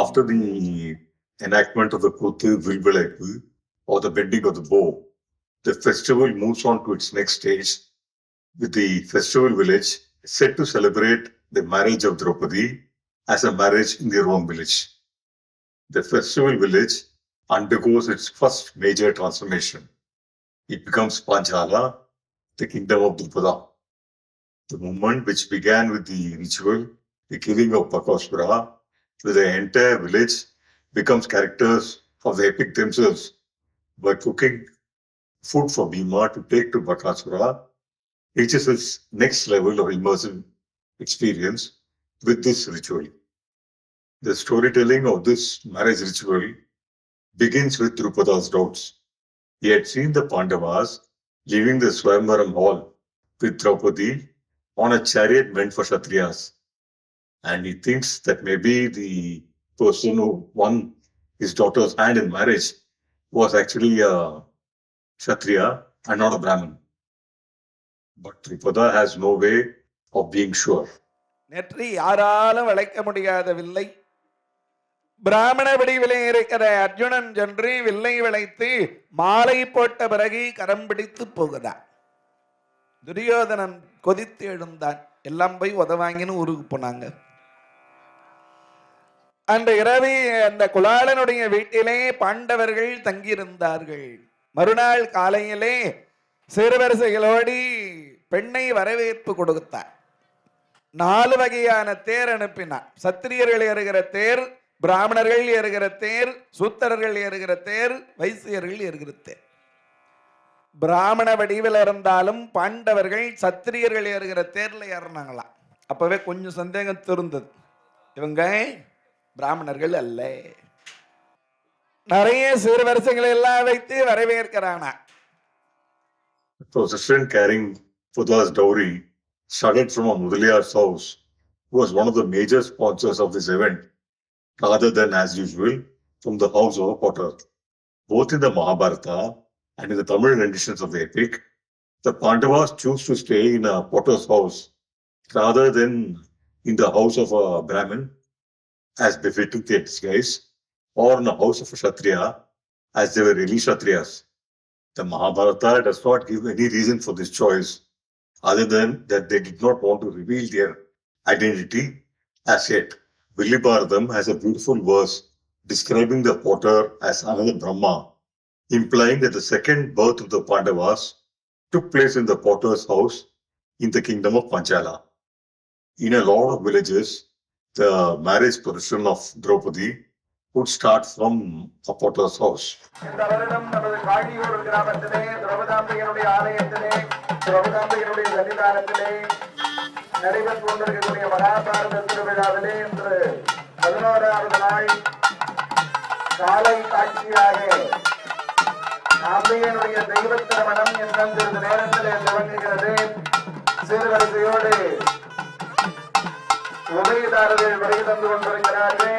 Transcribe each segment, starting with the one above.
After the enactment of the Kuthu Vilvilaipu, or the bending of the bow, the festival moves on to its next stage with the festival village set to celebrate the marriage of Draupadi as a marriage in their own village. The festival village undergoes its first major transformation. It becomes Panchala, the kingdom of Drupada. The movement, which began with the ritual, the killing of Bakasura, with the entire village, becomes characters of the epic themselves by cooking food for Bhima to take to Bakasura, reaches its next level of immersive experience with this ritual. The storytelling of this marriage ritual begins with Drupada's doubts. He had seen the Pandavas leaving the Swayamvaram hall with Draupadi on a chariot meant for Kshatriyas. And he thinks that maybe the person who won his daughter's hand in marriage was actually a Kshatriya and not a Brahmin. But Drupada has no way of being sure. நெற்றி யாராலும் வளைக்க முடியாத வில்லை பிராமண வடிவிலே இருக்கிற அர்ஜுனன் சென்று வில்லை விளைத்து மாலை போட்ட பிறகு கரம் பிடித்து போகிறான். துரியோதனன் கொதித்து எழுந்தான். எல்லாம் போய் உதவாங்கின்னு ஊருக்கு போனாங்க. அன்று இரவு அந்த குலாலனுடைய வீட்டிலே பாண்டவர்கள் தங்கியிருந்தார்கள். மறுநாள் காலையிலே சிறுவரிசைகளோடு பெண்ணை வரவேற்பு கொடுத்தார். 4 வகையான தேர் அனுப்பினார். சத்திரியர்கள் ஏறுகிற தேர், பிராமணர்கள் ஏறுகிற தேர், சூத்திரர்கள் ஏறுகிற தேர், வைசியர்கள் ஏறுகிற தேர். பிராமண வடிவில் இருந்தாலும் பாண்டவர்கள் சத்திரியர்கள் ஏறுகிற தேர்ல ஏறினாங்களாம். அப்பவே கொஞ்சம் சந்தேகம் திருந்தது, இவங்க பிராமணர்கள் அல்ல. நிறைய சீர்வரிசைகளை எல்லாம் வைத்து வரவேற்கிறானா. Procession carrying Pudha's dowry started from a Mudaliyar's house, who was one of the major sponsors of this event, rather than, as usual, from the house of a potter. Both in the Mahabharata and in the Tamil renditions of the epic, the Pandavas choose to stay in a potter's house rather than in the house of a Brahmin, as befitting their disguise, or in the house of a Kshatriya, as they were really Kshatriyas. The Mahabharata does not give any reason for this choice, other than that they did not want to reveal their identity as yet. Villibharatam has a beautiful verse describing the potter as another Brahma, implying that the second birth of the Pandavas took place in the potter's house in the kingdom of Panchala. In a lot of villages, the marriage procession of Draupadi would start from a potter's house. இந்த வருடம் நமது காழியூர் கிராமத்திலே திரௌபதாம்பிகையினுடைய ஆலயத்திலே திரௌபதாம்பிகையினுடைய சன்னிதானத்திலே நடைபெற்று கொண்டிருக்கக்கூடிய மகாபாரத திருவிழாவிலே இன்று 11வது நாள் காலை காட்சியாக அம்பிகையினுடைய தெய்வ திருமணம் இன்னும் சிறிது நேரத்திலே துவங்குகிறது. சீர்வரிசையோடு உபயதாரர்கள் வருகை தந்து கொண்டிருக்கிறார்கள்.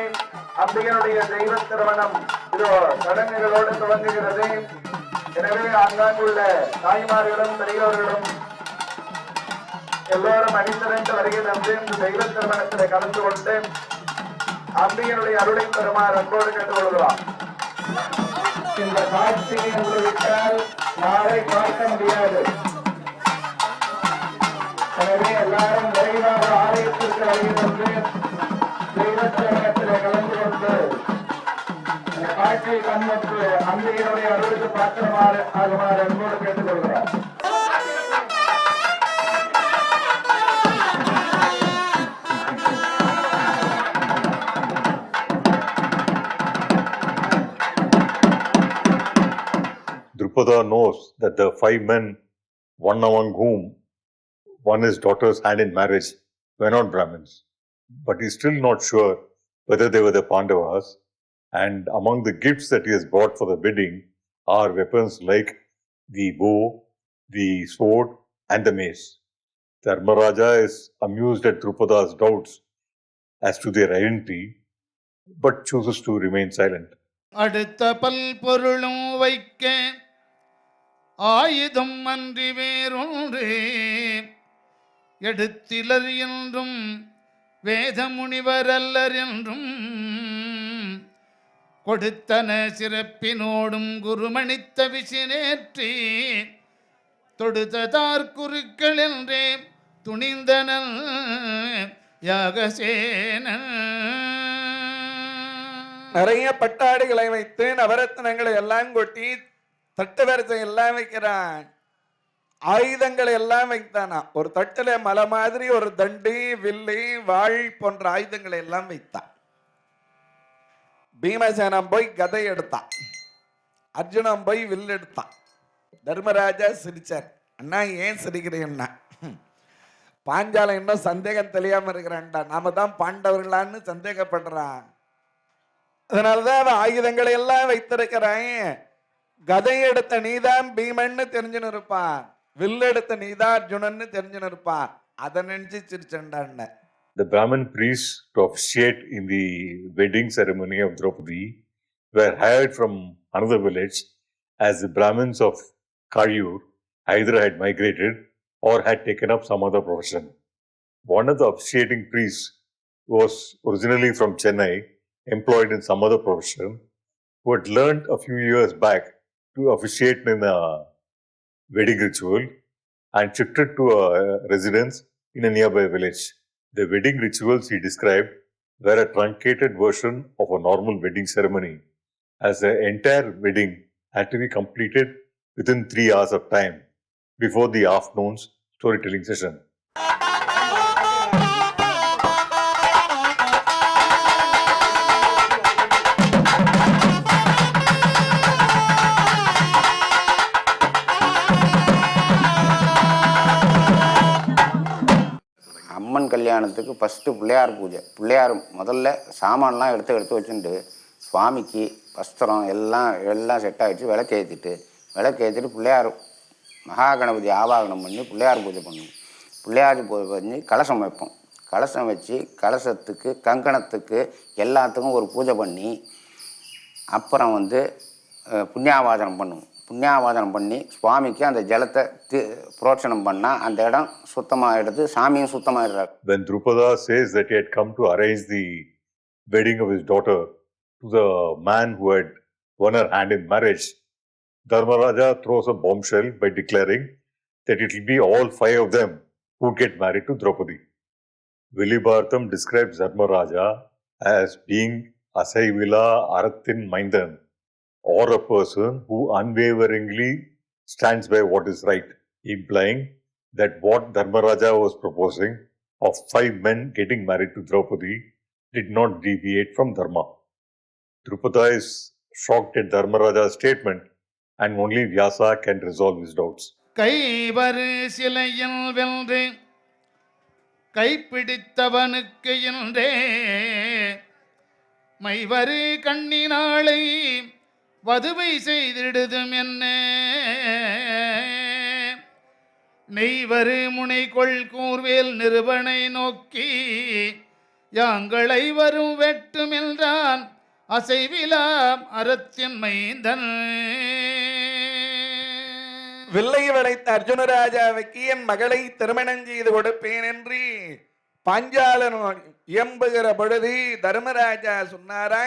அம்பிகையினுடைய தெய்வ திருமணம் இதோ சடங்குகளோடு துவங்குகிறது. எனவே அங்காங்குள்ள தாய்மார்களும் பெரியவர்களும் எல்லோரும் அணிந்திரண்டு வருகை தந்து இந்த தெய்வ திருமணத்தில் கலந்து கொண்டு அம்பிகையினுடைய அருளை பெறுமாறு அன்போடு கேட்டுக்கொள்கிறோம். இந்த காட்சியை விட்டால் நாளை பார்க்க முடியாது. எனவே எல்லாரும் விரைவாக ஆலயத்திற்கு வருகை தந்து தெய்வ திருமணத்திலே கலந்து கொண்டு இந்த காட்சியை கண்ணுக்கு அம்பிகையினுடைய அருளுக்கு பாத்திரமாறு ஆகுமாறு அன்போடு கேட்டுக்கொள்கிறார். Drupada knows that the 5 men, one among whom won his daughter's hand in marriage, were not Brahmins. But he's still not sure whether they were the Pandavas. And among the gifts that he has brought for the wedding are weapons like the bow, the sword, and the mace. Dharmaraja is amused at Drupada's doubts as to their identity, but chooses to remain silent. அடுத்த பல் பொருளும் வைக்க ஆயுதம் அன்றி வேறொன்று எடுத்திலர் என்றும் வேத முனிவர் அல்லர் என்றும் கொடுத்தன சிறப்பினோடும் குருமணித்த விசினேற்றி தொடுத்ததார் குருக்கள் என்றே துணிந்தனல் யாகசேனன். நிறைய பட்டாடைகளை வைத்து நவரத்னங்களை எல்லாம் கொட்டி தட்டு வரிசை எல்லாம் வைக்கிறான். ஆயுதங்களை எல்லாம் வைத்தானா. ஒரு தட்டுல மலை மாதிரி ஒரு தண்டு, வில்லு, வாள் போன்ற ஆயுதங்களை எல்லாம் வைத்தான். பீமசேனம் போய் கதை எடுத்தான், அர்ஜுனன் போய் வில் எடுத்தான். தர்மராஜா சிரிச்சார். அண்ணா ஏன் சிரிக்கிறீன்னா, பாஞ்சாலம் இன்னும் சந்தேகம் தெரியாம இருக்கிறான்டா, நாம தான் பாண்டவர்களான்னு சந்தேகப்படுறான். அதனாலதான் அவன் ஆயுதங்களை எல்லாம் வைத்திருக்கிறான். கதை எடுத்த நீதான் பீமன்னு தெரிஞ்சுன்னு இருப்பான், வில் எடுத்த நீதான் அர்ஜுனன்னு தெரிஞ்சுன்னு இருப்பான். அதை நினைச்சு சிரிச்சண்டான். The Brahmin priests to officiate in the wedding ceremony of Draupadi were hired from another village, as the Brahmins of Kayur either had migrated or had taken up some other profession. One of the officiating priests was originally from Chennai, employed in some other profession, who had learned a few years back to officiate in a wedding ritual and shifted to a residence in a nearby village. The wedding rituals he described were a truncated version of a normal wedding ceremony, as the entire wedding had to be completed within 3 hours of time before the afternoon's storytelling session. அம்மன் கல்யாணத்துக்கு first Pillaiyar பூஜை. பிள்ளையார் முதல்ல சாமான்லாம் எடுத்து வச்சுட்டு சுவாமிக்கு வஸ்திரம் எல்லாம் set ஆகிடுச்சு. விளக்கேற்றிட்டு பிள்ளையார் மகா கணபதி ஆவாகனம் பண்ணி பிள்ளையார் பூஜை பண்ணுவோம். பிள்ளையார் பூஜை பண்ணி கலசம் வைப்போம். கலசம் வச்சு கலசத்துக்கு கங்கணத்துக்கு எல்லாத்துக்கும் ஒரு பூஜை பண்ணி அப்புறம் புண்ணியாவாதனம் பண்ணுவோம். புண்ணியாவாதனம் பண்ணி சுவாமிக்கு அந்த ஜலத்தை புரோட்சணம் பண்ணால் அந்த இடம் சுத்தமாக எடுத்து சாமியும் சுத்தமாகிடுறாரு. When Drupada says that he had come to arrange the wedding of his daughter to the man who had won her hand in marriage, Dharmaraja throws a bombshell by declaring that it will be all 5 of them who get married to Draupadi. Vilibhartham describes Dharmaraja as being Asaivila Arathin Maindan, or a person who unwaveringly stands by what is right, implying that what Dharmaraja was proposing of 5 men getting married to Draupadi did not deviate from Dharma. Drupada is shocked at Dharmaraja's statement, and only Vyasa can resolve his doubts. கைவரு சிலையில் வென்று கைப்பிடித்தவனுக்கு என்றே மைவரு கண்ணினாளை வதுவை செய்திடுதும் என்ன நெய்வரு முனைகொள் கூர்வேல் நிறுவனை நோக்கி யாங்களை வரும் வெட்டும் என்றான் அசைவிலாம் அறத்தின் மைந்தன். வில்லை வளைத்த அர்ஜுனராஜாவுக்கு என் மகளை திருமணம் செய்து கொடுப்பேன் என்று பாஞ்சாலன் இயம்புகிற பொழுது தர்மராஜா சொன்னாரா,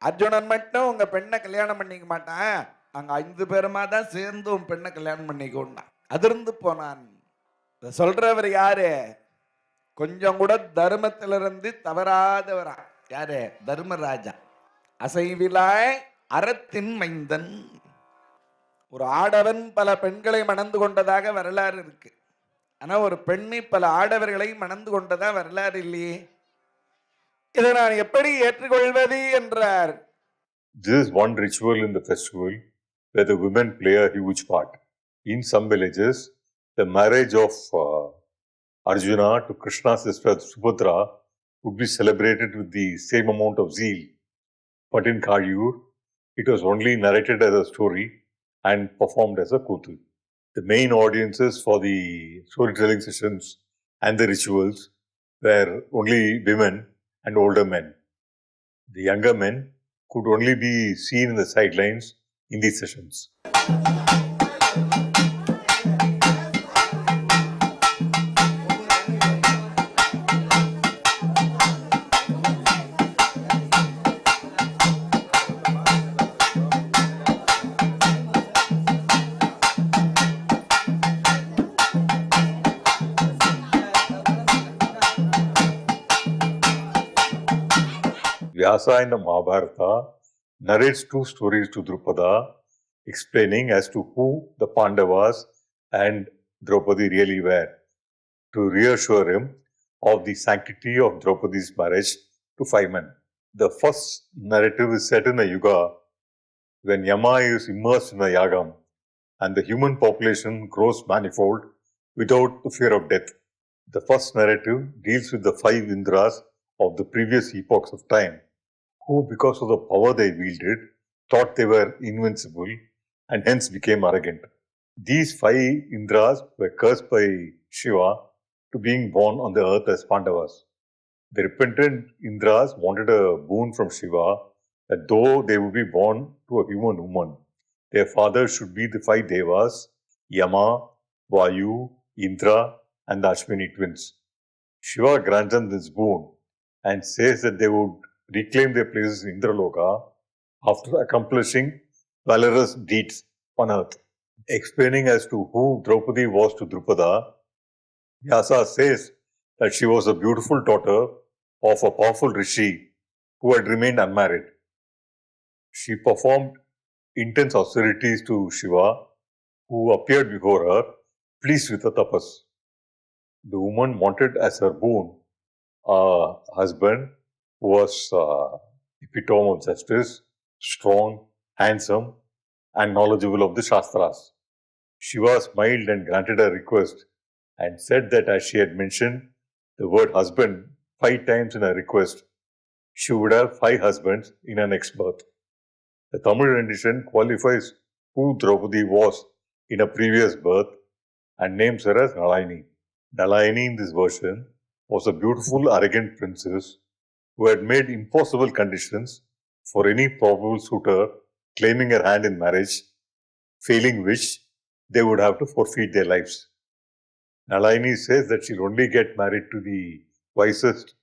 அர்ஜுனன் மட்டும் உங்க பெண்ணை கல்யாணம் பண்ணிக்க மாட்டான், நாங்க 5 பேருமா தான் சேர்ந்து உன் பெண்ணை கல்யாணம் பண்ணிக்கோன்னா அதிர்ந்து போனான். சொல்றவர் யாரு? கொஞ்சம் கூட தர்மத்திலிருந்து தவறாதவரா. யாரு? தர்மராஜா. அசைவிலாய் அறத்தின் மைந்தன். ஒரு ஆடவன் பல பெண்களை மணந்து கொண்டதாக வரலாறு இருக்கு. ஆனா ஒரு பெண்ணை பல ஆடவர்களை மணந்து கொண்டதா வரலாறு இல்லையே. இதை நான் எப்படி ஏற்றுக்கொள்வது என்றார். This is one ritual in the festival where the women play a huge part. In some villages, the marriage of Arjuna to Krishna's sister Subhadra would be celebrated with the same amount of zeal. But in Kayur, it was only narrated as a story and performed as a kutu. The main audiences for the storytelling sessions and the rituals were only women and older men. The younger men could only be seen in the sidelines in these sessions. Vyasa in the Mahabharata narrates two stories to Drupada, explaining as to who the Pandavas and Draupadi really were, to reassure him of the sanctity of Draupadi's marriage to 5 men. The first narrative is set in a yuga when Yama is immersed in a yagam and the human population grows manifold without the fear of death. The first narrative deals with the 5 Indras of the previous epochs of time, who, because of the power they wielded, thought they were invincible and hence became arrogant. These 5 Indras were cursed by Shiva to being born on the earth as Pandavas. The repentant Indras wanted a boon from Shiva that though they would be born to a human woman, their fathers should be the 5 Devas, Yama, Vayu, Indra, and the Ashwini twins. Shiva grants them this boon and says that they would reclaim their places in Indraloka after accomplishing valorous deeds on earth. Explaining as to who Draupadi was to Drupada, Vyasa says that she was a beautiful daughter of a powerful rishi who had remained unmarried. She performed intense austerities to Shiva, who appeared before her, pleased with the tapas. The woman wanted as her boon a husband who was epitome of justice, strong, handsome, and knowledgeable of the Shastras. Shiva smiled and granted her request and said that as she had mentioned the word husband 5 times in her request, she would have 5 husbands in her next birth. The Tamil rendition qualifies who Draupadi was in a previous birth and names her as Nalayini. Nalayini in this version was a beautiful, arrogant princess who had made impossible conditions for any probable suitor claiming her hand in marriage, failing which they would have to forfeit their lives. Nalayini says that she'll only get married to the wisest,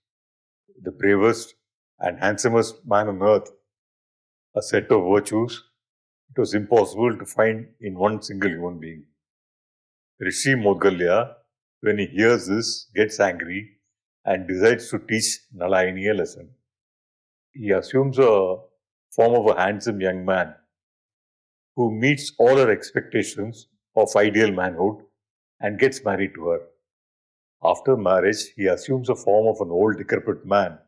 the bravest, and handsomest man on earth, a set of virtues it was impossible to find in one single human being. Rishi Modgalya, when he hears this, gets angry and decides to teach Nalayini a lesson. He assumes a form of a handsome young man who meets all her expectations of ideal manhood and gets married to her. After marriage, he assumes the form of an old decrepit man,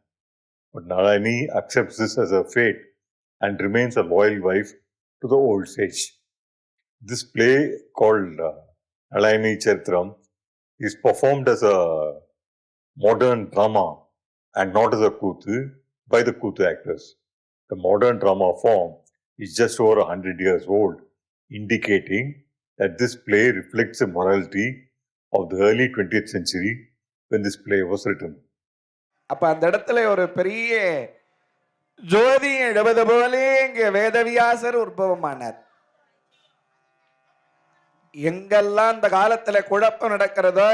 but Nalayini accepts this as a fate and remains a loyal wife to the old sage. This play called Nalayini Charitram is performed as a modern drama and not as a Kuthu by the Kuthu actors. The modern drama form is just over 100 years old, indicating that this play reflects the morality of the early 20th century when this play was written. அப்ப அந்த இடத்துல ஒரு பெரிய ஜோதி எழுவது போலே இங்க வேதவியாசர் உற்பவமானார். எங்கெல்லாம் அந்த காலத்துல குழப்பம் நடக்கிறதோ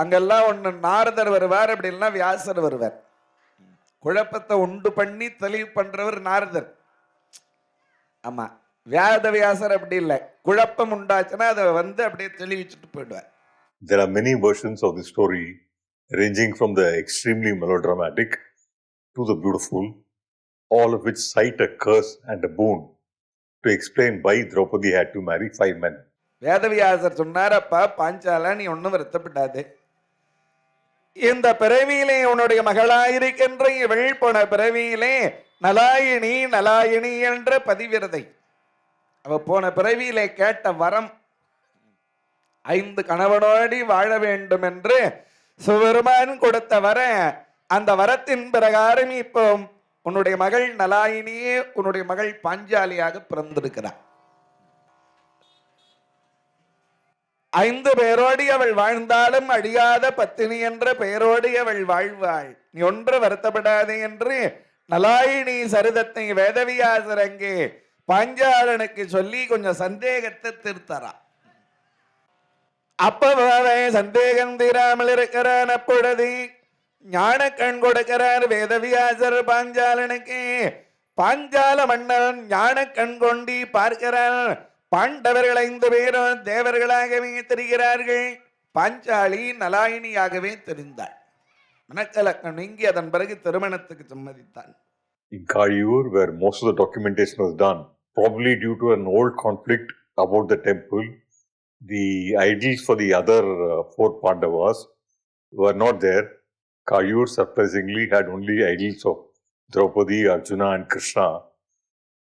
அங்கெல்லாம் ஒண்ணு நாரதர் வருவார், அப்படி இல்லைன்னா வியாசர் வருவார். குழப்பத்தை உண்டு பண்ணி தெளிவு பண்றவர் நாரதர். ஆமா, வேதவியாசர் அப்படி இல்லை, குழப்பம் உண்டாச்சுன்னா அதை வந்து அப்படியே தெளிவிச்சுட்டு போயிடுவார். There are many versions of the story, ranging from the extremely melodramatic to the beautiful, all of which cite a curse and a boon to explain why Draupadi had to marry 5 men. வேதவியாசர் சொன்னாரப்பா, பாஞ்சாலா நீ ஒன்றும் வருத்தப்படாது, இந்த பிறவியிலே உன்னுடைய மகளாயிருக்கின்ற இவள் போன பிறவியிலே நலாயினி நலாயினி என்ற பதிவிரதை, அவ போன பிறவியிலே கேட்ட வரம் 5 கணவனோடி வாழ வேண்டும் என்று சிவபெருமான் கொடுத்த வர, அந்த வரத்தின் பிரகாரம் இப்போ உன்னுடைய மகள் நலாயினியே உன்னுடைய மகள் பாஞ்சாலியாக பிறந்திருக்கிறார். 5 பேரோடு அவள் வாழ்ந்தாலும் அழியாத பத்தினி என்ற பெயரோடு அவள் வாழ்வாள், நீ ஒன்று வருத்தப்படாதே என்று நலாயினி சரிதத்தை வேதவியாசர் அங்கே பாஞ்சாலனுக்கு சொல்லி கொஞ்சம் சந்தேகத்தை தீர்த்தரா. அப்பவே சந்தேகம் தீராமல் இருக்கிறான். அப்பொழுது ஞான கண் கொடுக்கிறார் வேதவியாசர் பாஞ்சாலனுக்கு. பாஞ்சால மன்னன் ஞான கண் கொண்டி பார்க்கிறார். பாண்டவர்கள் 5 பேரும் தேவர்களாகவே தெரிகிறார்கள், பாஞ்சாலி நலாயினியாகவே தெரிந்தாள். மனக்கலக்கம் நீங்கி அதன் பிறகு திருமணத்துக்கு சம்மதித்தான். In Kayur, where most of the documentation was done, probably due to an old conflict about the temple, the idols for the other four Pandavas were not there. Kayur surprisingly had only idols of Draupadi, Arjuna and Krishna,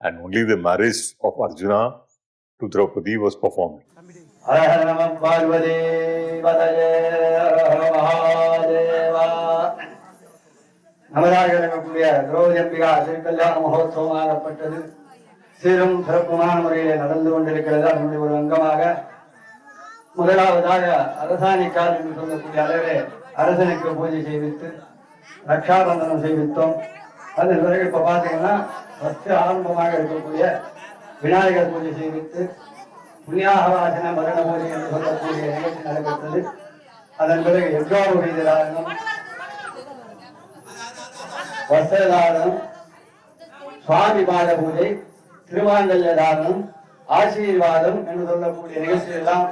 and only the marriage of Arjuna to Draupadi was performed. Hara Hara நம பார்வதி பதயே ஹர ஹர மகாதேவா. நமதாக இருக்கக்கூடிய திரௌபதி அம்பிகா திருக்கல்யாண மகோத்சவமாகப்பட்டது சீரும் சிறப்புமான முறையிலே நடந்து கொண்டிருக்கிறது. அதனுடைய ஒரு அங்கமாக முதலாவதாக அரசாணிக்கால் என்று சொல்லக்கூடிய அளவிலே அரசனுக்கு பூஜை செய்வித்து ரக்ஷாபந்தனம் செய்வித்தோம். அதன் பிறகு இப்ப பாத்தீங்கன்னா ஃபர்ஸ்ட் ஆரம்பமாக இருக்கக்கூடிய விநாயகர் பூஜை செய்வித்து புண்ணியாகவாசன மரண பூஜை என்று சொல்லக்கூடிய நிகழ்ச்சி நடைபெற்றது. அதன் பிறகு யஜ்வாபுரீத தாரணம், வஸ்திரதாரணம், சுவாமி பாத பூஜை, திருமாங்கல்ய தாரணம், ஆசீர்வாதம் என்று சொல்லக்கூடிய நிகழ்ச்சி எல்லாம்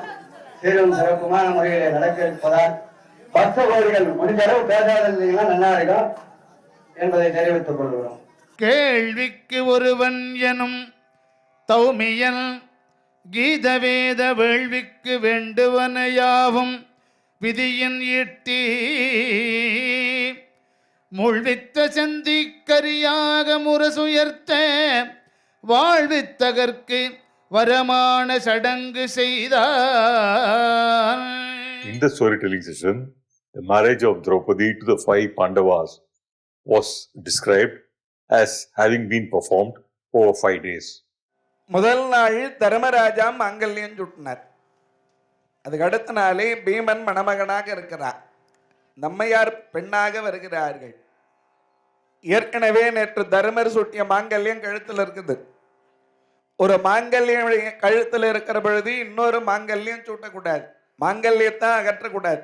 சீரும் சிறப்புமான முறையிலே நடக்க இருப்பதால் பக்த கோடிகள் முடிஞ்சளவு பேசாதீங்கன்னா நல்லா இருக்கும் என்பதை தெரிவித்துக் கொள்கிறோம். கேள்விக்கு ஒருவன் எனும் தௌமியன் கீதவேத வேள்விக்கு வேண்டுவனையாவும் விதியின் ஈட்டி முழ்வித்த செந்திக்கரியாக முரசுயர்த்த வாழ்வித்தகர்க்கு வரமான சடங்கு செய்தார். In the storytelling session, the marriage of Draupadi to the five Pandavas was described as having been performed over 5 days. முதல் நாள் தர்மராஜா மாங்கல்யம் சுட்டினார். அதுக்கு அடுத்த நாளே பீமன் மணமகனாக இருக்கிறார். நம்மையார் பெண்ணாக வருகிறார்கள். ஏற்கனவே நேற்று தர்மர் சூட்டிய மாங்கல்யம் கழுத்தில் இருக்குது. ஒரு மாங்கல்யம் கழுத்தில் இருக்கிற பொழுது இன்னொரு மாங்கல்யம் சூட்டக்கூடாது, மாங்கல்யத்தான் அகற்றக்கூடாது.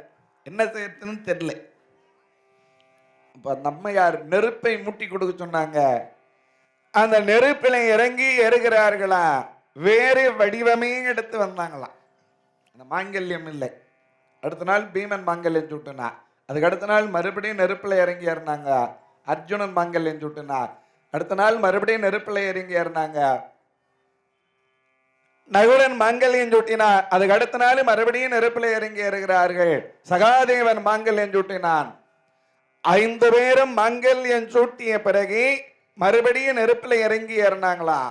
என்ன செய்யறதுன்னு தெரியல. இப்ப நம்மையார் நெருப்பை மூட்டி கொடுக்க சொன்னாங்க. அந்த நெருப்பில இறங்கி ஏறுகிறார்களா, வேறு வடிவமே எடுத்து வந்தாங்களாம். அந்த மாங்கல்யம் இல்லை. அடுத்த நாள் பீமன் மாங்கல்யம் சூட்டினா. அதுக்கு அடுத்த நாள் மறுபடியும் நெருப்பில் இறங்கி ஏறினாங்க. அர்ஜுனன் மாங்கல்யம் சூட்டினார். அடுத்த நாள் மறுபடியும் நெருப்பில் இறங்கி ஏறினாங்க. நகுலன் மாங்கல்யம் சூட்டினார். அதுக்கு அடுத்த நாள் மறுபடியும் நெருப்பில் இறங்கி ஏறுகிறார்கள். சகாதேவன் மாங்கல்யம் சூட்டினான். 5 பேரும் மாங்கல்யம் சூட்டிய பிறகு மறுபடியும் நெருப்பில் இறங்கி ஏறினாங்களா.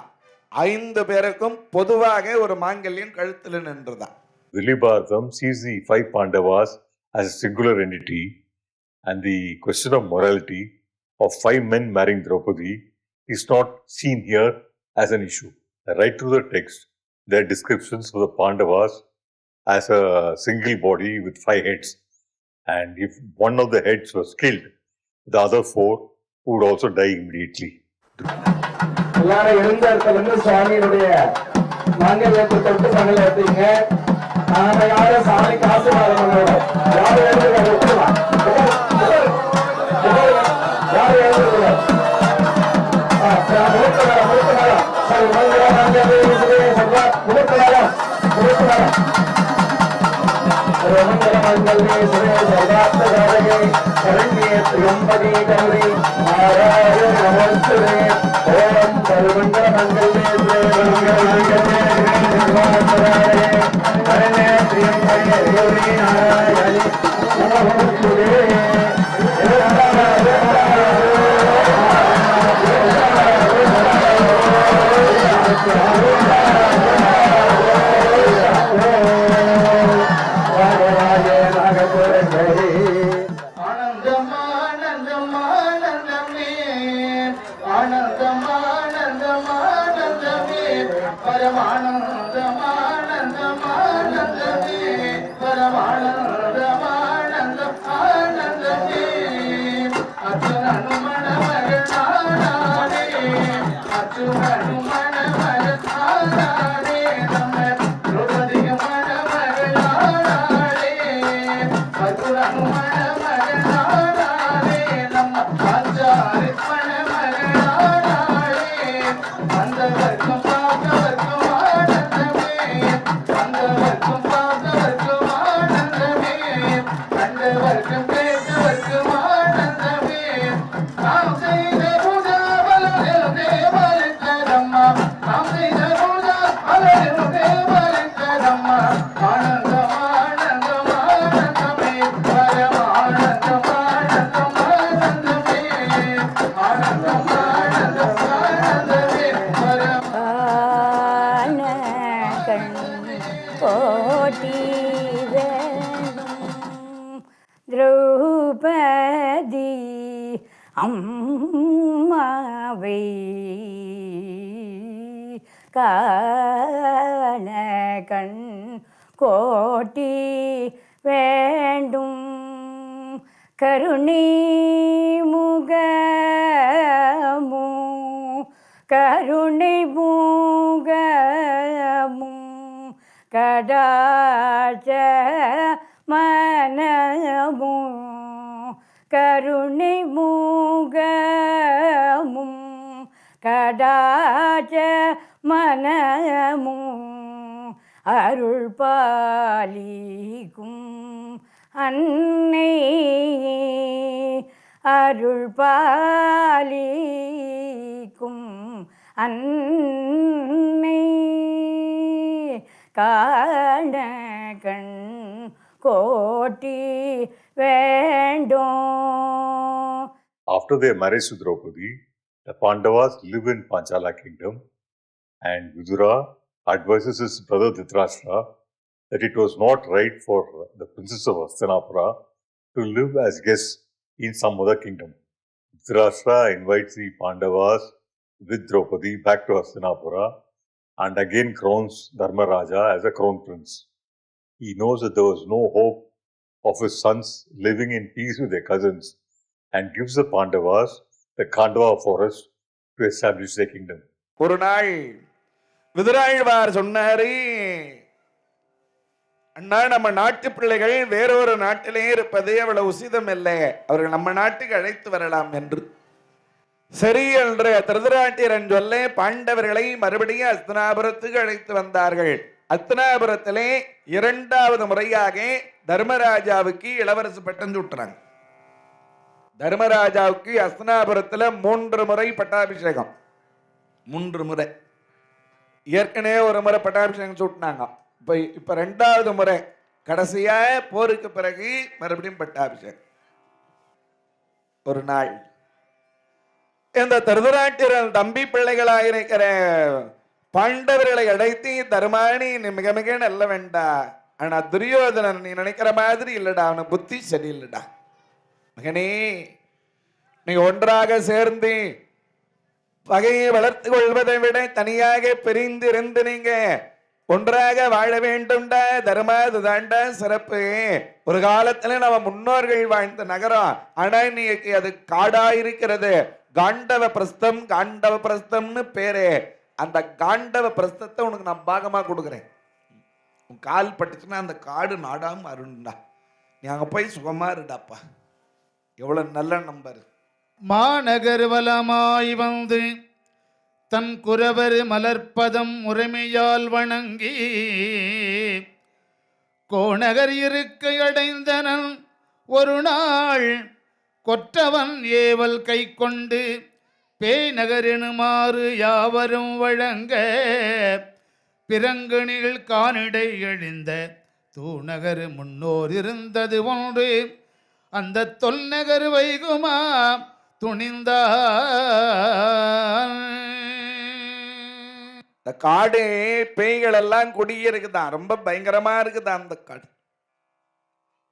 5 பேருக்கும் பொதுவாக ஒரு மாங்கல்யம் கழுத்தில் நின்றுதான். Vilibharatam sees the five Pandavas as a singular entity, and the question of morality of 5 men marrying Draupadi is not seen here as an issue. Right through the text, there are descriptions of the Pandavas as a single body with 5 heads, and if one of the heads was killed, the other 4 would also die immediately. எல்லாரும் இருந்த இடத்துல இருந்து சுவாமியினுடைய மாங்கல்யத்தை தொட்டு மணல எடுத்தீங்க. நாம யாரும் சாமிக்கு ஆசீர்வாதம் பண்ணுவோம். யாரும் எழுதுங்க ஒட்டுமா, யாரும் எழுதுங்க சரி மங்களம் மங்களே சுரே சர்வார்த்த சாதகே சரண்யே த்ரியம்பகே கௌரி நாராயண நமஸ்துதே ஓம் சர்வமங்கள மங்களே சுரே மங்களே சர்வார்த்தசாதகே சரண்யே த்ரியம்பகே கௌரி நாராயண நமஸ்துதே. கண்டவர்க்கும் கேட்டவர்க்கும் திரௌபதி அம்மாவை காண கண் கோட்டி வேண்டும் கருணை முகமும் கருணை முகமும் கடாச்ச மனமும் கருணை முகமும் கடாச்ச மனமும் அருள் பாலிக்கும் அன்னை அருள் பாலிக்கும் அன்னை காண கண் கோட்டி வேண்டும். After their marriage to Draupadi, the Pandavas live in Panchala kingdom, and Vidura advises his brother Dhritarashtra that it was not right for the princess of Hastinapura to live as guests in some other kingdom. Dhritarashtra invites the Pandavas with Draupadi back to Hastinapura and again crowns Dharmaraja as a crown prince. He knows that there was no hope of his sons living in peace with their cousins and gives the Pandavas the Khandava forest to establish their kingdom. ஒரு நாள் விதுராழ்வார் சொன்னாரு, அண்ணா நம்ம நாட்டு பிள்ளைகள் வேறொரு நாட்டிலே இருப்பது அவ்வளவு உசிதம் இல்லை, அவர்கள் நம்ம நாட்டுக்கு அழைத்து வரலாம் என்று. சரி என்று திருதராட்டிரன் சொல்ல பாண்டவர்களை மறுபடியும் அஸ்தினாபுரத்துக்கு அழைத்து வந்தார்கள். அஸ்தினாபுரத்திலே இரண்டாவது முறையாக தர்மராஜாவுக்கு இளவரசு பட்டம் சூட்டுறாங்க. தர்மராஜாவுக்கு அஸ்தினாபுரத்துல 3 முறை பட்டாபிஷேகம். 3 முறை. ஏற்கனவே ஒரு முறை பட்டாபிஷேகம் சூட்டினாங்க. இப்ப 2வது முறை கடைசியா போருக்கு பிறகு மறுபடியும் பட்டாபிஷேகம். ஒரு நாள் இந்த திருதராட்டிரன் தம்பி பிள்ளைகளாக இருக்கிற பாண்டவர்களை அழைத்து, தர்மானி நீ மிக மிக நல்ல வேண்டா, ஆனா துரியோதனன் நீ நினைக்கிற மாதிரி இல்லடா, அவனு புத்தி சரியில்லடா. மகனே, நீ ஒன்றாக சேர்ந்து பகையை வளர்த்து கொள்வதை விட தனியாக பிரிந்து இருந்து நீங்க ஒன்றாக வாழ வேண்டும்டா. தர்மாதுதாண்டா சிறப்பு. ஒரு காலத்துல நம்ம முன்னோர்கள் வாழ்ந்த நகரம், ஆனா இன்னைக்கு அது காடா இருக்கிறது. காண்டவ பிரஸ்தம், காண்டவ பிரஸ்தம்னு பேரு. அந்த காண்டவ பிரஸ்தத்தை உனக்கு நான் பாகமா கொடுக்குறேன். உன் கால் பட்டுச்சுன்னா அந்த காடு நாடாம அருண்டா, நீ அங்க போய் சுகமா இருடாப்பா. எவ்வளவு நல்ல நம்பர். மாநகர் வலமாய் வந்து தன் குரவர் மலர்ப்பதம் முறைமையால் வணங்கி கோநகர் இருக்கை அடைந்தனன் ஒரு நாள் கொற்றவன் ஏவல் கை கொண்டு பேய்நகர் எனுமாறு யாவரும் வழங்க பிறங்கணிகள் காணிடை எழுந்த தூநகர் முன்னோர் இருந்தது ஒன்று அந்த தொல்நகர் வைகுமா துணிந்தான். இந்த காடு பேய்கள் எல்லாம் குடியிருக்குதான், ரொம்ப பயங்கரமா இருக்குதான் அந்த காடு.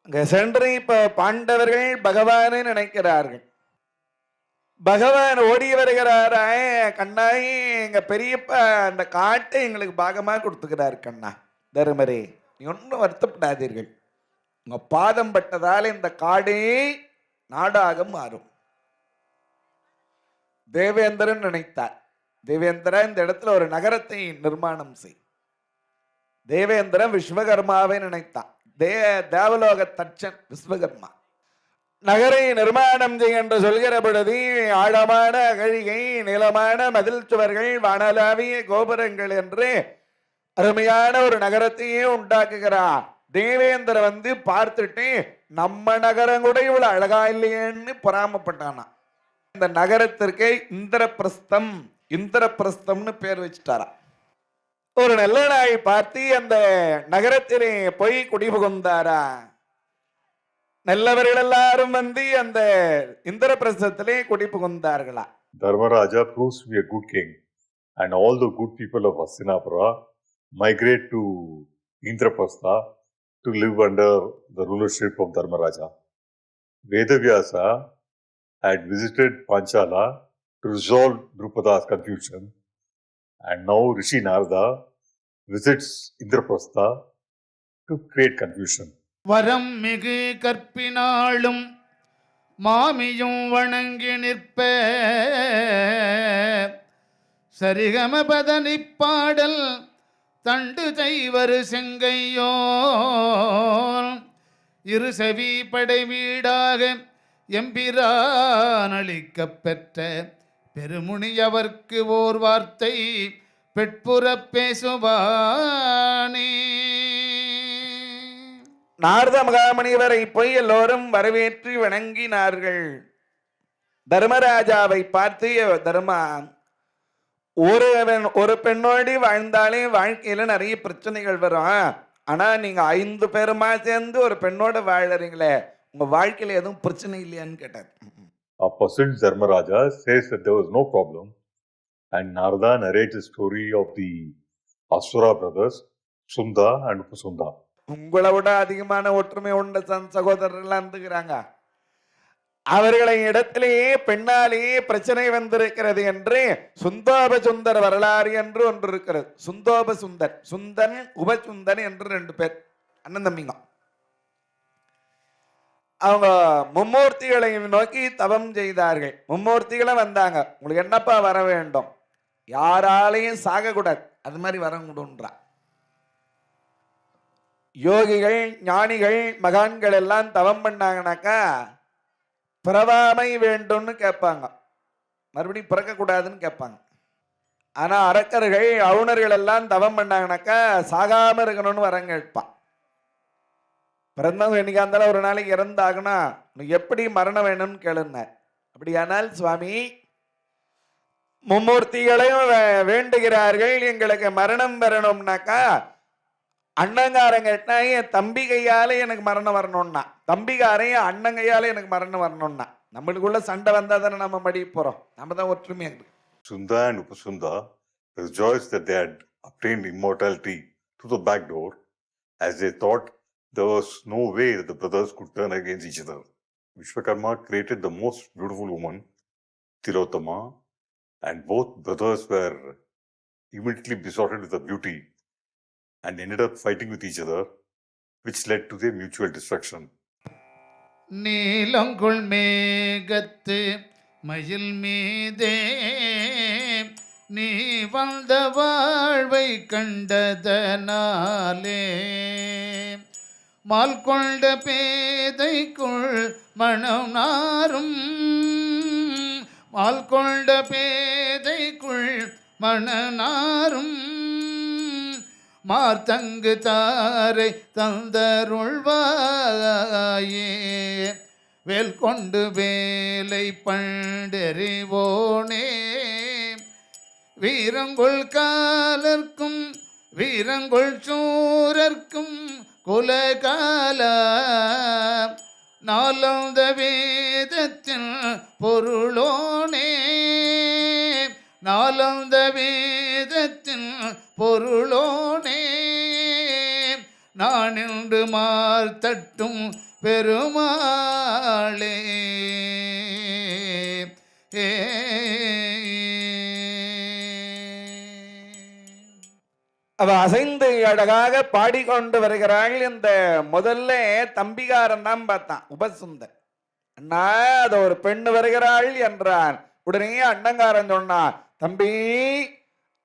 அங்க சென்று இப்ப பாண்டவர்கள் பகவானை நினைக்கிறார்கள். பகவான் ஓடி வருகிறாரா, கண்ணாயி எங்க பெரியப்பா அந்த காட்டை எங்களுக்கு பாகமா கொடுத்துக்கிறார். கண்ணா தருமரே, நீ ஒன்றும் வருத்தப்படாதீர்கள், உங்க பாதம் பட்டதால் இந்த காடே நாடாக மாறும். தேவேந்திரன் நினைத்தார், தேவேந்திரா இந்த இடத்துல ஒரு நகரத்தை நிர்மாணம் செய். தேவேந்திரன் விஸ்வகர்மாவை நினைத்தான். தேவலோக தட்சன் விஸ்வகர்மா நகரை நிர்மாணம் செய்ய என்று சொல்கிற பொழுது ஆழமான அகழிகை, நிலமான மதில் சுவர்கள், வானலாவிய கோபுரங்கள் என்று அருமையான ஒரு நகரத்தையே உண்டாக்குகிறார். தேவேந்திர வந்து பார்த்துட்டு நம்ம நகரம் கூட இவ்வளவு அழகா இல்லையேன்னு பொறாமப்பட்டானா. இந்த நகரத்திற்கு இந்திரபிரஸ்தம், இந்திரபிரஸ்தம்னு பேர் வச்சுட்டாரா. ஒரு நல்ல நாள் பார்த்து அந்த நகரத்திலே போய் குடிபுகுந்தாரா. நல்லவர்கள் எல்லாரும் வந்து அந்த இந்திரபிரஸ்தத்திலே குடிபுகுந்தார்களா. Dharmaraja proves to be a good king, and all the good people of Hastinapura migrate to Indraprastha to live under the rulership of Dharmaraja. Vedavyasa had visited Panchala to resolve Drupada's confusion, and now Rishi Narada visits Indraprastha to create confusion. வரம் மிகு கற்பினாலும் மாமியும் வணங்கி நிற்ப சரிகம பதனிப்பாடல் தண்டு செய்வரு செங்கையோ இரு செவி படை வீடாக எம்பிரான் அளிக்கப் பெற்ற பெருமுனியவர்க்கு ஓர் வார்த்தை பெட்புறப் பேசுவானே. நாரத மகாமுனிவரை போய் எல்லோரும் வரவேற்று வணங்கினார்கள். தர்மராஜாவை பார்த்து, தர்மா, ஒரு பெண்ணோடு வாழ்ந்தாலே வாழ்க்கையில நிறைய பிரச்சனைகள் வரும். ஆனா நீங்க 5 பேருமா சேர்ந்து ஒரு பெண்ணோட வாழறீங்களே, உங்க வாழ்க்கையில எதுவும் பிரச்சனை இல்லையான்னு கேட்டார். A person Dharmaraja says that there was no problem, and Narada narrates the story of the Asura brothers, Sunda and Upasunda. உங்களை விட அதிகமான ஒற்றுமை உண்ட சகோதரர்கள்லாம் இருந்துக்கிறாங்க. அவர்களை இடத்திலேயே பெண்ணாலேயே பிரச்சனை வந்திருக்கிறது என்று சுந்தோப சுந்தர் வரலாறு என்று ஒன்று இருக்கிறது. சுந்தோப சுந்தர், சுந்தன் உபசுந்தன் என்று 2 பேர் அண்ணன் தம்பிங்க. அவங்க மும்மூர்த்திகளை நோக்கி தவம் செய்தார்கள். மும்மூர்த்திகளும் வந்தாங்க. உங்களுக்கு என்னப்பா வர வேண்டும்? யாராலையும் சாகக்கூடாது, அது மாதிரி வரக்கூடுன்றா. யோகிகள், ஞானிகள், மகான்கள் எல்லாம் தவம் பண்ணாங்கனாக்கா பிறவாமை வேண்டும்னு கேட்பாங்க, மறுபடியும் பிறக்கக்கூடாதுன்னு கேட்பாங்க. ஆனா அரக்கர்கள், அவுணர்கள் எல்லாம் தவம் பண்ணாங்கனாக்கா சாகாம இருக்கணும்னு வரம் கேட்பான். பிறந்தவங்க என்னைக்கா இருந்தாலும் ஒரு நாளைக்கு இறந்தாகனா எப்படி மரணம் வேணும்னு கேளுங்க. அப்படியானால் சுவாமி மும்மூர்த்திகளையும் வேண்டுகிறார்கள், எங்களுக்கு மரணம் வரணும்னாக்கா அண்ணங்காரன் கேட்டா என் தம்பி கையால எனக்கு மரணம் வரணும்னா, தம்பிகாரையும் அண்ணன் கையால எனக்கு மரணம் வரணும்னா, நம்மளுக்குள்ள சண்டை வந்தா தானே நம்ம மடி போறோம். நம்ம தான் ஒற்றுமையா இருக்கு. Sunda and Upasunda rejoiced that they had obtained immortality through the back door, as they thought there was no way that the brothers could turn against each other. Vishwakarma created the most beautiful woman, Tilottama, and both brothers were immediately besotted with her beauty and ended up fighting with each other, which led to their mutual destruction. நீலங்குள் மேகத்து மயில் மீதே நீ வந்த வாழ்வை கண்டதனாலே mall கொண்ட பேதைக்குள் மனம் நாரும் mall கொண்ட பேதைக்குள் மணநாரும் மார்த்தங்கு தாரை தந்தருள்வாயே வேல் கொண்டு வேலை பண்டெறிவோனே வீரங்கொள் காலர்க்கும் வீரங்கொள் சூரர்க்கும் குலகால நாலந்த வேதத்தின் பொருளோனே நாலந்த வேதத்தின் பொருளோனே நான் என்று மார்த்தட்டும் பெருமாளே. அவ அசைந்து அழகாக பாடிக்கொண்டு வருகிறாள். இந்த முதல்ல தம்பிகாரன் தான் பார்த்தான், உபசுந்தர். அண்ணா, அத ஒரு பெண்ணு வருகிறாள் என்றான். உடனே அண்ணங்காரன் சொன்னான், தம்பி,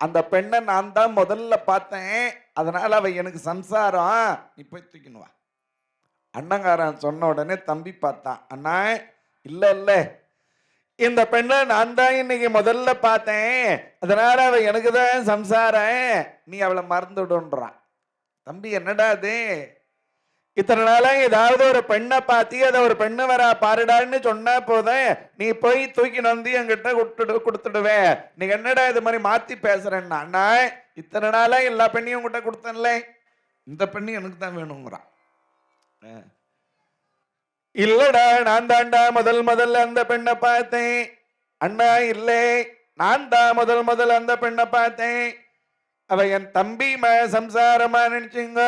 அந்த பெண்ணை நான் தான் முதல்ல பார்த்தேன், அதனால அவ எனக்கு சம்சாரம், நீ போய் தூக்கினுவா. அண்ணங்காரன் சொன்ன உடனே தம்பி பார்த்தான், அண்ணா இல்ல இல்ல, இந்த பெண்ணை நான் தான் இன்னைக்கு முதல்ல பார்த்தேன், அதனால அவ எனக்கு தான் சம்சாரம், நீ அவளை மறந்துடுன்றான். தம்பி, என்னடா அது, இத்தனை நாளா ஏதாவது ஒரு பெண்ணை பார்த்தி அதை ஒரு பெண்ணு வரா பாருடான்னு சொன்னா போதும், நீ போய் தூக்கி வந்து என்கிட்ட கொடுத்துடுவேன், நீ என்னடா இது மாதிரி மாத்தி பேசுறேன்னா, அண்ணா இத்தனை நாளா எல்லா பெண்ணையும் உங்ககிட்ட கொடுத்தேன்ல, இந்த பெண்ணு எனக்கு தான் வேணுங்கிறான். இல்லடா, நான் தாண்டா முதல்ல அந்த பெண்ணை பார்த்தேன். அண்ணா இல்லை, நான் தான் முதல் அந்த பெண்ணை பார்த்தேன், அவ என் தம்பி சம்சாரமா நினைச்சுங்க,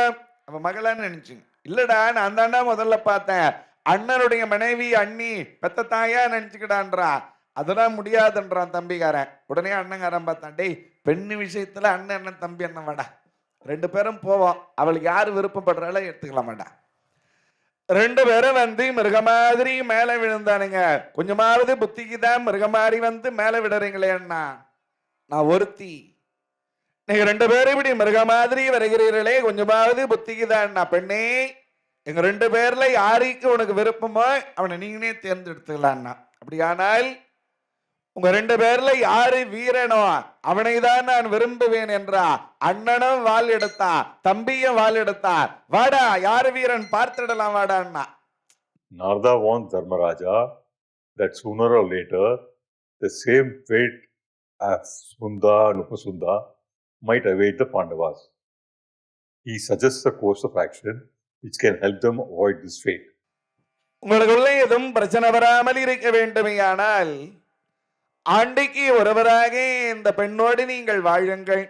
அவ மகளா நினைச்சுங்க. இல்லடா, நான் தாண்டா முதல்ல பார்த்தேன், அண்ணனுடைய மனைவி அண்ணி பெத்த தாயா நினைச்சுக்கிட்டான்றா. அதெல்லாம் முடியாதுன்றான் தம்பிக்காரன். உடனே அண்ணங்காரன் பார்த்தான், டேய் பெண்ணு விஷயத்துல அண்ணன் அண்ணன் தம்பி அண்ணன் வாடா, 2 பேரும் போவோம், அவளுக்கு யாரு விருப்பப்படுறாளோ எடுத்துக்கலாம் வேடா. 2 பேரும் வந்து மிருக மாதிரி மேல விழுந்தானுங்க. கொஞ்சமாவது புத்திக்கு தான் மிருக மாதிரி வந்து மேல விடுறீங்களே அண்ணா, நான் ஒருத்தி, நீங்க 2 பேரும் இப்படி மிருக மாதிரி வருகிறீர்களே, கொஞ்சமாவது புத்திக்கு தான் பெண்ணே, எங்க 2 பேர்ல யாருக்கு உனக்கு விருப்பமோ அவனை நீங்களே தேர்ந்தெடுத்துக்கலாம்னா. அப்படியானால் உங்க 2 பேர்ல யாரு வீரனோ அவனை தான் நான் விரும்புவேன் என்றா. அண்ணனும் வாள் எடுத்தான், தம்பியும் வாள் எடுத்தான். வாடா யாரு வீரன் பார்த்துடலாம் வாடா அண்ணா. Narada warned Dharmaraja that sooner or later the same fate as Sunda and Upasunda might await the Pandavas. He suggests a course of action which can help them avoid this fate. உங்களுக்குள்ள எதுவும் பிரச்சனை வராமல் இருக்க வேண்டுமையானால் ஆண்டைக்கு ஒருவராக இந்த பெண்ணோடு நீங்கள் வாழுங்கள்.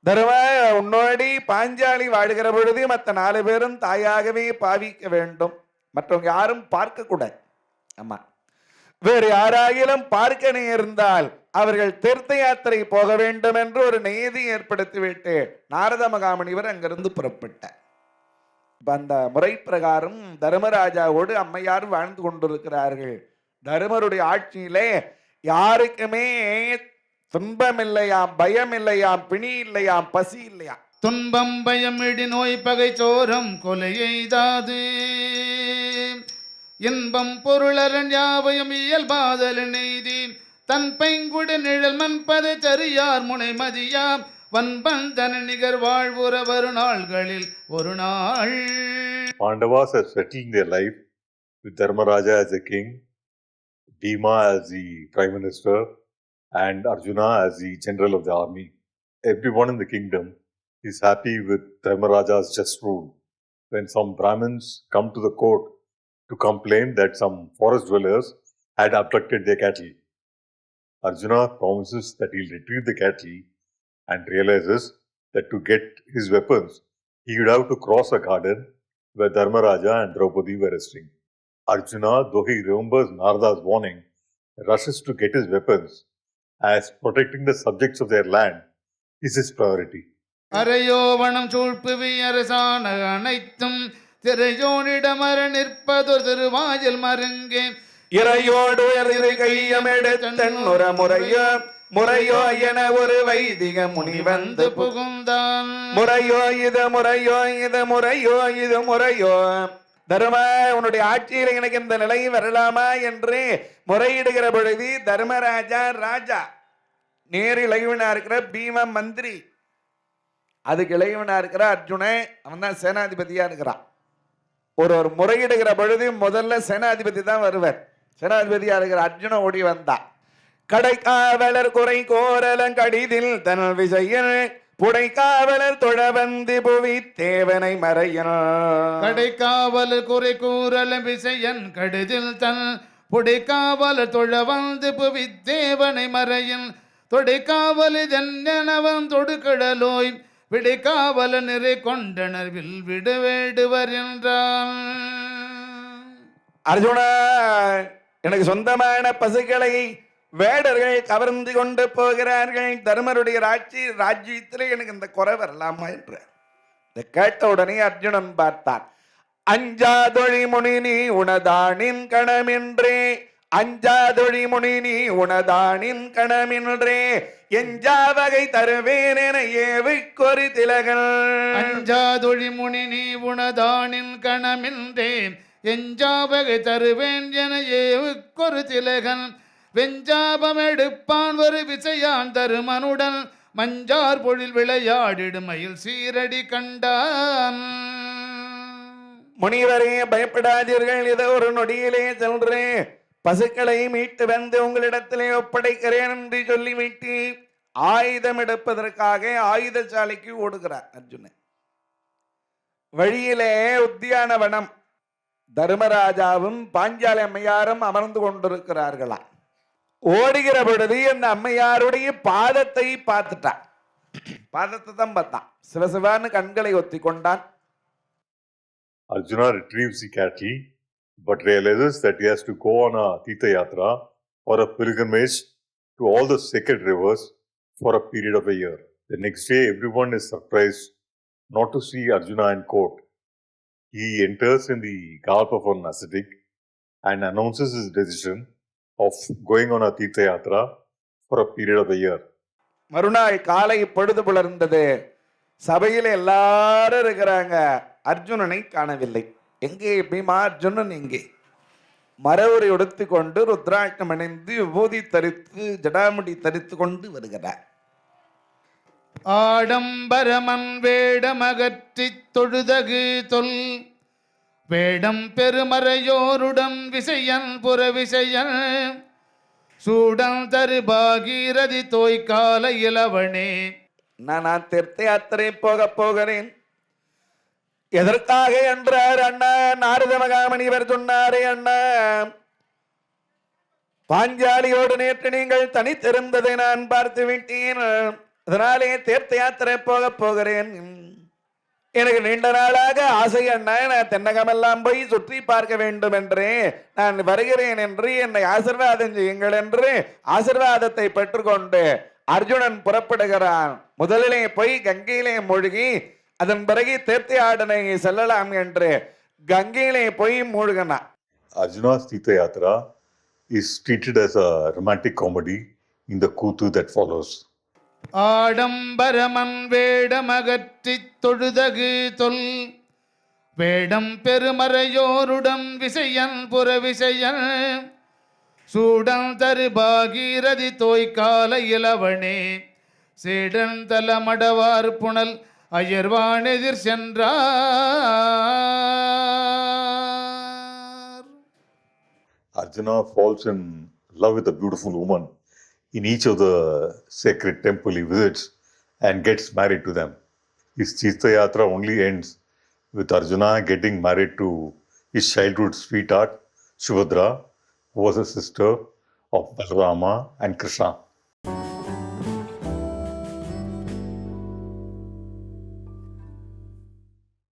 தர்மா உன்னோடி பாஞ்சாலி வாழுகிற பொழுது மற்ற 4 பேரும் தாயாகவே பாவிக்க வேண்டும், மற்றவங்க யாரும் பார்க்க கூடாது. ஆமா, வேறு யாராகிலும் பார்க்க நேர்ந்தால் அவர்கள் தீர்த்த யாத்திரை போக வேண்டும் என்று ஒரு நியதி ஏற்படுத்திவிட்டு நாரத மகாமுனிவர் அங்கிருந்து புறப்பட்டார். அந்த முறை பிரகாரம் தர்மராஜாவோடு அம்மையார் வாழ்ந்து கொண்டிருக்கிறார்கள். தர்மருடைய ஆட்சியிலே யாருக்குமே துன்பம் இல்லையாம், பயம் இல்லையாம், பிணி இல்லையாம், பசி இல்லையாம். துன்பம் பயம் இடி நோய் பகை சோரம் கொலை எய்தாது இன்பம் பொருளரன் யாவையும் இயல்பாதல் நெய்தி தன் பைங்குடு நிழல் மண்பது சரியார் முனை மதியாம் வன்பன் தன் நிகர் வாழ்வுற வரு நாள்களில் ஒரு நாள். Pandavas have settled their life with Dharmaraja as a king, Bhima as the prime minister, and Arjuna as the general of the army. Everyone in the kingdom is happy with Dharmaraja's just rule. When some Brahmins come to the court to complain that some forest dwellers had abducted their cattle, Arjuna promises that he'll retrieve the cattle and realizes that to get his weapons, he would have to cross a garden where Dharmaraja and Draupadi were resting. Arjuna, though he remembers Narada's warning, rushes to get his weapons, as protecting the subjects of their land is his priority. அரையோவனம் சூழ்ப்புவி அரசான அனைத்தும் திரையோனிடமர நிற்பதொரு திருவாயில் மருங்கே இறையோடு கையமெடுத்தன் ஒரு முறையோ முறையோ என ஒரு வைதிக முனி வந்து புகுந்தான். முறையோ இது முறையோ இது முறையோ இது முறையோ, தர்ம உன்னுடைய ஆட்சியில் எனக்கு இந்த நிலை வரலாமா என்று முறையிடுகிற பொழுது தர்மராஜா ராஜா, நேரு இளைவனா இருக்கிற பீம மந்திரி, அதுக்கு இளைவனா இருக்கிற அர்ஜுன, அவன் தான் சேனாதிபதியா இருக்கிறான். ஒரு முறையிடுகிற பொழுது முதல்ல சேனாதிபதி தான் வருவார். சேனாதிபதியா இருக்கிற அர்ஜுன ஓடி வந்தா. கடைக்காவலர் குறை கோரலங் கடிதில் தன் விஜயன் புடைக்காவலர் தொழவந்து புவி தேவனை மறையன். கடைக்காவலர் குறை கூறல விசையன் கடிதில் தன் புடைக்காவலர் தொழவந்து புவி தேவனை மறையன். தொடைக்காவல் இதென்னவன் தொடுக்கடலோய் விடைக்காவல நிறை கொண்டனர் வில் விடுவேடுவர் என்றான். அர்ஜுனா, எனக்கு சொந்தமான பசுக்களை வேடர்கள் கவர்ந்து கொண்டு போகிறார்கள். தர்மருடைய ராஜ்யத்தில் எனக்கு இந்த குறை வரலாமா என்று இதை கேட்ட உடனே அர்ஜுனன் பார்த்தான். அஞ்சாதொழி முனி நீ உனதானின் கணமின்றே, அஞ்சாதொழி முனி நீ உனதானின் கணமின்றே, எஞ்சா வகை தருவேன் என ஏவுக்கொரு திலகன். அஞ்சாதொழி முனி நீ உனதானின் கணமின்றேன், எஞ்சாவகை தருவேன் என ஏவுக்கொரு திலகன். வெஞ்சாபம் எடுப்பான் ஒரு விசையான் தருமனுடன் மஞ்சார் பொழில் விளையாடிடும் மயில் சீரடி கண்டான். முனிவரே பயப்படாதீர்கள், இதோ ஒரு நொடியிலே சென்றேன், பசுக்களை மீட்டு வந்து உங்களிடத்திலே ஒப்படைக்கிறேன் என்று சொல்லிவிட்டு ஆயுதம் எடுப்பதற்காக ஆயுதசாலைக்கு ஓடுகிறார் அர்ஜுனன். வழியிலே உத்தியானவனம் தர்மராஜாவும் பாஞ்சாலி அம்மையாரும் அமர்ந்து கொண்டிருக்கிறார்களா. ஓடுகிற பொழுது அந்த அம்மையாருடைய பாதத்தை பார்த்துட்டான். பாதத்தை தான் பார்த்தான். சிவசிவான்னு கண்களை ஒத்தி கொண்டான். Arjuna retrieves the cattle but realizes that he has to go on a Tirtha Yatra or a pilgrimage to all the sacred rivers for a period of a year. The next day, everyone is surprised not to see Arjuna in court. He enters in the garb of an ascetic and announces his decision of going on a Tirtha Yatra for a period of a year. மறுநாள் காலை பொழுது புலர்ந்தது. சபையில் எல்லாரும் இருக்கிறாங்க. அர்ஜுனனை காணவில்லை. எங்கே பீமா? அர்ஜுனன் எங்கே? மரவுரை உடுத்து கொண்டு ருத்ராட்சம் அணிந்து விபூதி தரித்து ஜடாமுடி தரித்து கொண்டு வருகிறார். ஆடம்பரமன் வேடமகற்றித் தொழுதகு தொல் வேடம் பெருமறையோருடன் விசையன் புற விசையன் சூடம் தரு பாகீரதி தோய்கால இளவனே. நான் தீர்த்த யாத்திரை போகிறேன். எதற்காக என்றார் அண்ணா? நாரத மகாமணிவர் சொன்னாரே அண்ணா, பாஞ்சாலியோடு நேற்று நீங்கள் தனித்திருந்ததை நான் பார்த்து விட்டேன். அதனாலே தீர்த்த யாத்திரை போகிறேன். எனக்கு நீண்ட நாளாக ஆசை அண்ணா, நான் தென்னகமெல்லாம் போய் சுற்றி பார்க்க வேண்டும் என்று நான் வருகிறேன் என்று என்னை ஆசீர்வாதம் செய்யுங்கள் என்று ஆசீர்வாதத்தை பெற்றுக்கொண்டு அர்ஜுனன் புறப்படுகிறான். முதலிலே போய் கங்கையிலே மூழ்கி அதன் பிறகு தீர்த்தயாடனை செல்லலாம் என்று கங்கையிலே போய் மூழ்கினான். Arjuna's Tirtha Yatra is treated as a romantic comedy in the Kuthu that follows. ஆடம்பரமன் வேடமகற்றித் தொழுதகு தொல் வேடம் பெருமறையோருடன் விசையன் புற விசையன் சூடம் தரு பாகீரதி தோய்கால இளவனே சேடன் தலமடவார் புனல் அயர்வான் எதிர் சென்றார். Arjuna falls in love with a beautiful woman in each of the sacred temple he visits and gets married to them. His Tirtha Yatra only ends with Arjuna getting married to his childhood sweetheart Subhadra, who was a sister of Balarama and Krishna.